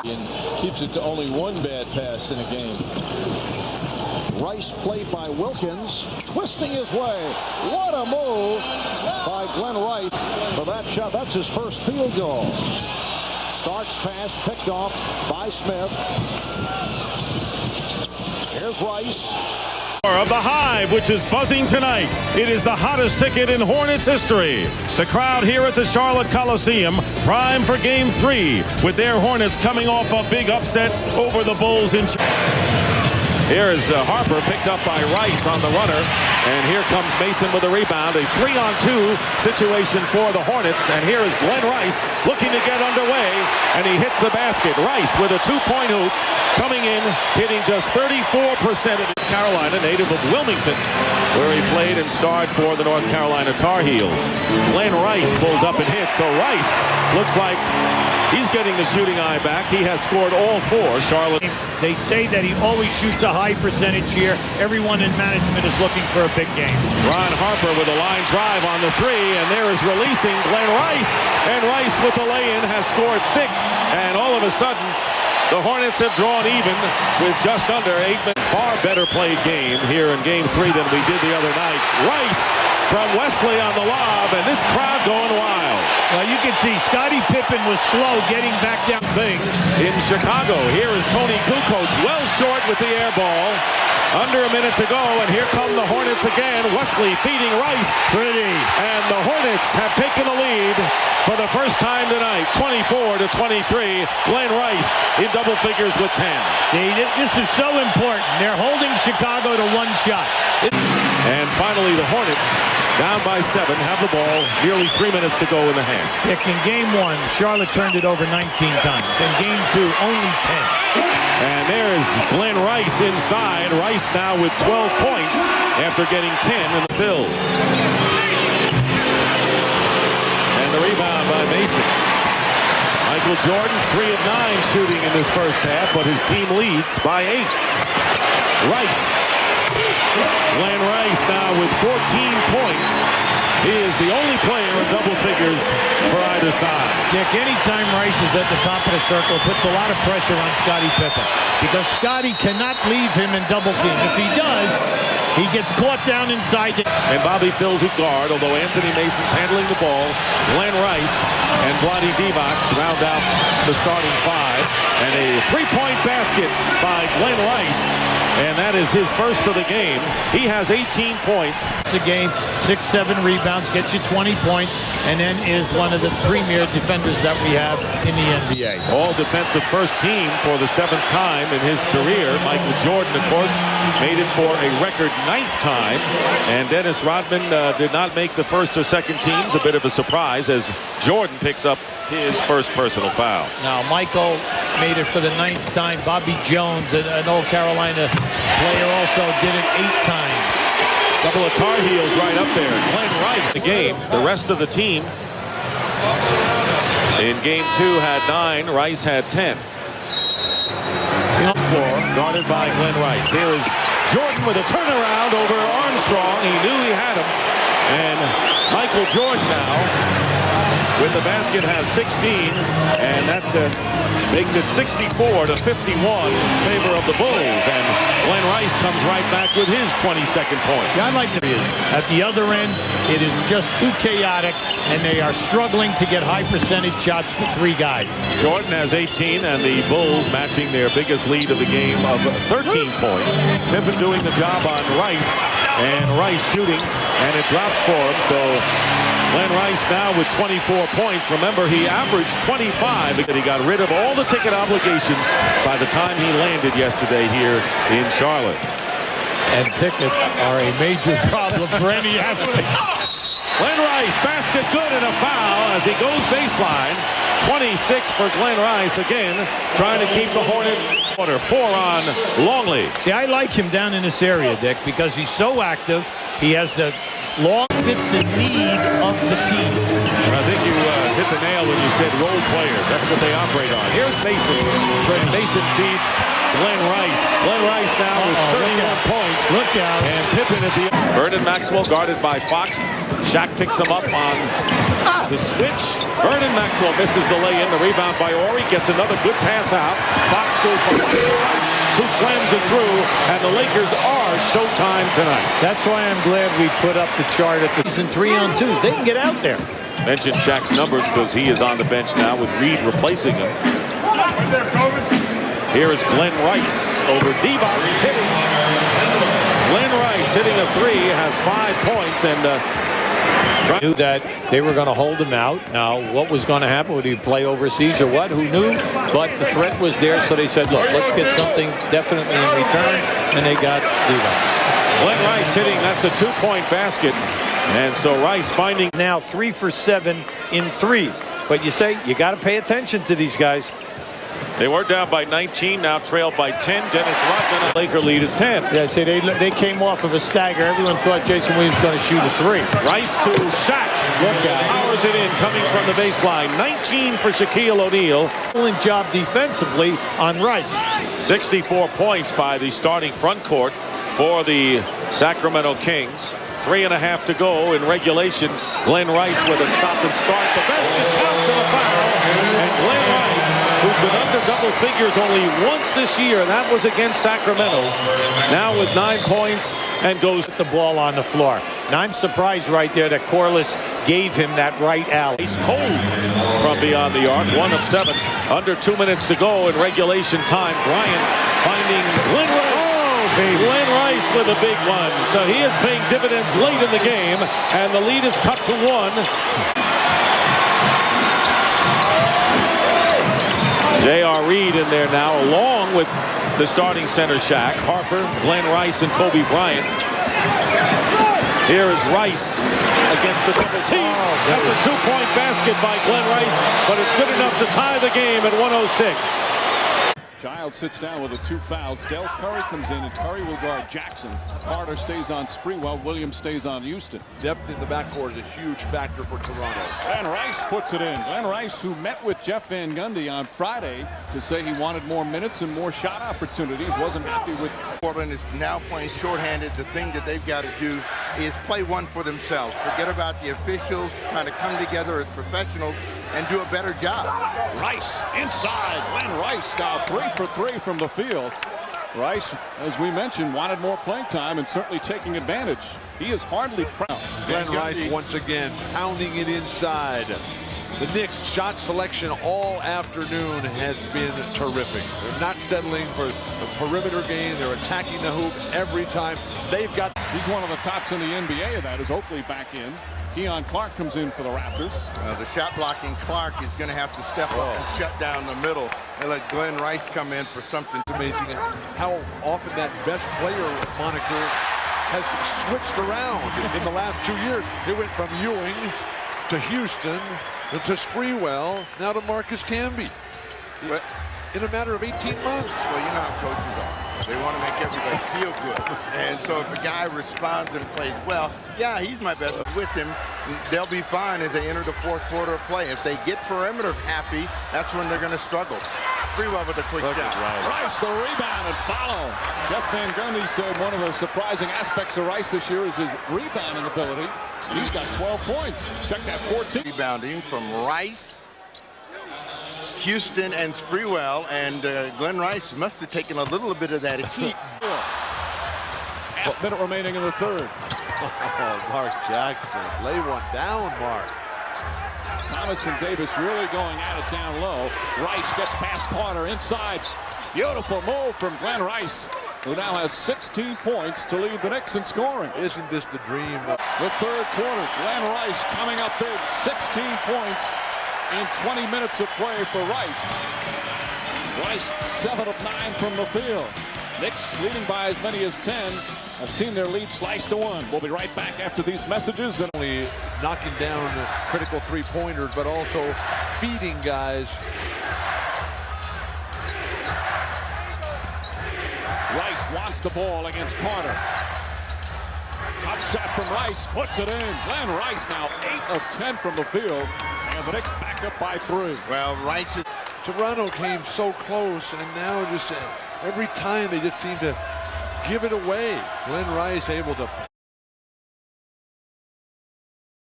And keeps it to only one bad pass in a game. Rice played by Wilkins, twisting his way. What a move by Glen Rice for that shot. That's his first field goal. Starks pass picked off by Smith. Here's Rice. Of the Hive, which is buzzing tonight. It is the hottest ticket in Hornets history. The crowd here at the Charlotte Coliseum, prime for Game 3, with their Hornets coming off a big upset over the Bulls in. Here's Harper picked up by Rice on the runner, and here comes Mason with a rebound. A 3-on-2 situation for the Hornets, and here is Glen Rice looking to get underway, and he hits the basket. Rice with a two-point hoop, coming in, hitting just 34% of Carolina, native of Wilmington, where he played and starred for the North Carolina Tar Heels. Glen Rice pulls up and hits, so Rice looks like he's getting the shooting eye back. He has scored all four. Charlotte. They say that he always shoots a high percentage here. Everyone in management is looking for a big game. Ron Harper with a line drive on the three, and there is releasing Glen Rice. And Rice with the lay-in has scored 6. And all of a sudden, the Hornets have drawn even with just under 8 minutes. Far better played game here in Game 3 than we did the other night. Rice from Wesley on the lob, and this crowd going wild. Well, you can see Scottie Pippen was slow getting back down. Thing in Chicago. Here is Tony Kukoc, well short with the air ball. Under a minute to go, and here come the Hornets again. Wesley feeding Rice. Pretty. And the Hornets have taken the lead for the first time tonight, 24-23. Glen Rice in double figures with 10. See, this is so important. They're holding Chicago to one shot. And finally, the Hornets, down by 7, have the ball. Nearly 3 minutes to go in the hand. In Game 1, Charlotte turned it over 19 times. In Game 2, only 10. And there's Glen Rice inside. Rice now with 12 points after getting 10 in the fill. And the rebound by Mason. Michael Jordan, 3 of 9 shooting in this first half, but his team leads by 8. Rice. Glen Rice now with 14 points. He is the only player in double figures for either side. Dick, anytime Rice is at the top of the circle, it puts a lot of pressure on Scottie Pippen, because Scottie cannot leave him in double team. If he does, he gets caught down inside. And Bobby fills at guard, although Anthony Mason's handling the ball. Glen Rice and Vlade Divac round out the starting 5. And a three-point basket by Glen Rice. And that is his first of the game. He has 18 points. It's a game, 6-7 rebounds, gets you 20 points, and then is one of the premier defenders that we have in the NBA. All defensive first team for the 7th time in his career. Michael Jordan, of course, made it for a record 9th time. And Dennis Rodman did not make the first or second teams. A bit of a surprise as Jordan picks up his first personal foul. Now, Michael made it for the 9th time. Bobby Jones, an old Carolina player, also did it 8 times. Couple of Tar Heels right up there. Glen Rice, the game. The rest of the team in Game 2 had 9. Rice had 10. Floor, guarded by Glen Rice. Here is Jordan with a turnaround over Armstrong. He knew he had him. And Michael Jordan now with the basket has 16, and that makes it 64-51 in favor of the Bulls. And Glen Rice comes right back with his 22nd point. Yeah, I'd like to be at the other end. It is just too chaotic, and they are struggling to get high percentage shots for 3 guys. Jordan has 18, and the Bulls matching their biggest lead of the game of 13 points. Pippen doing the job on Rice, and Rice shooting, and it drops for him. So Glen Rice now with 24 points. Remember, he averaged 25. He got rid of all the ticket obligations by the time he landed yesterday here in Charlotte. And tickets are a major problem for any athlete. Glen Rice, basket good and a foul as he goes baseline. 26 for Glen Rice again, trying to keep the Hornets. 4 on Longley. See, I like him down in this area, Dick, because he's so active. He has the long fit the need of the team. I think you hit the nail when you said role players. That's what they operate on. Here's Mason. Mason feeds Glen Rice. Glen Rice now with 31 points. Look out. And Pippen at the end. Vernon Maxwell guarded by Fox. Shaq picks him up on the switch. Vernon Maxwell misses the lay-in. The rebound by Ori. Gets another good pass out. Fox goes for who slams it through. And the Lakers are showtime tonight. That's why I'm glad we put up the chart at the season 3-on-2s. They can get out there. Mentioned Shaq's numbers because he is on the bench now with Reed replacing him. Here is Glen Rice over D-Box hitting. Glen Rice hitting a three, has 5 points, and knew that they were going to hold him out. Now, what was going to happen? Would he play overseas or what? Who knew? But the threat was there, so they said, look, let's get something definitely in return, and they got D-Box. Glen Rice hitting, that's a 2-point basket. And so Rice finding now 3 for 7 in threes. But you say you got to pay attention to these guys. They were down by 19, now trailed by 10. Dennis Rodman, the Laker lead is 10. Yeah, see, they came off of a stagger. Everyone thought Jason Williams was going to shoot a three. Rice to Shaq. Look out. Powers it in, coming from the baseline. 19 for Shaquille O'Neal. Excellent job defensively on Rice. 64 points by the starting front court for the Sacramento Kings. 3.5 to go in regulation. Glen Rice with a stop and start. The basket counts and a foul. And Glen Rice, who's been under double figures only once this year, and that was against Sacramento, now with 9 points and goes the ball on the floor. Now I'm surprised right there that Corliss gave him that right alley. He's cold from beyond the arc. 1 of 7. Under 2 minutes to go in regulation time. Bryant finding Glen Rice. Glen Rice with a big one. So he is paying dividends late in the game, and the lead is cut to 1. J.R. Reed in there now, along with the starting center Shaq, Harper, Glen Rice, and Kobe Bryant. Here is Rice against the double team. That's a 2-point basket by Glen Rice, but it's good enough to tie the game at 106. Childs sits down with the 2 fouls. Del Curry comes in, and Curry will guard Jackson. Carter stays on Sprewell. Williams stays on Houston. Depth in the backcourt is a huge factor for Toronto. Glen Rice puts it in. Glen Rice, who met with Jeff Van Gundy on Friday to say he wanted more minutes and more shot opportunities, wasn't happy with. Portland is now playing shorthanded. The thing that they've got to do is play one for themselves. Forget about the officials, kind of come together as professionals and do a better job. Rice inside. Glen Rice now 3 for 3 from the field. Rice, as we mentioned, wanted more playing time and certainly taking advantage. He is hardly proud. Glen Rice once again pounding it inside. The Knicks' shot selection all afternoon has been terrific. They're not settling for the perimeter game. They're attacking the hoop every time. They've got. He's one of the tops in the NBA of that. Is Oakley back in? Keon Clark comes in for the Raptors. The shot blocking Clark is going to have to step up and shut down the middle and let Glen Rice come in for something. It's amazing how often that best player moniker has switched around in the last 2 years. It went from Ewing to Houston to Sprewell, now to Marcus Camby. But in a matter of 18 months. Well, you know how coaches are. They want to make everybody feel good. And so if a guy responds and plays well, yeah, he's my best. With him, they'll be fine as they enter the 4th quarter of play. If they get perimeter happy, that's when they're going to struggle. Sprewell with a quick shot. Rice the rebound and foul. Jeff Van Gundy said one of the surprising aspects of Rice this year is his rebounding ability. He's got 12 points. Check that 14. Rebounding from Rice, Houston, and Sprewell, and Glen Rice must have taken a little bit of that heat. Half minute remaining in the 3rd. Oh, Mark Jackson, lay one down, Mark. Thomas and Davis really going at it down low. Rice gets past Carter inside. Beautiful move from Glen Rice, who now has 16 points to lead the Knicks in scoring. Isn't this the dream? The 3rd quarter, Glen Rice coming up big, 16 points in 20 minutes of play for Rice. Rice 7 of 9 from the field. Knicks leading by as many as 10. I've seen their lead sliced to 1. We'll be right back after these messages. And only knocking down critical 3-pointers, but also feeding guys. Rice wants the ball against Carter. Tough shot from Rice, puts it in. Glen Rice now 8 of 10 from the field. And the Knicks back up by 3. Well, Rice is... Toronto came so close, and now just every time they just seem to give it away. Glen Rice able to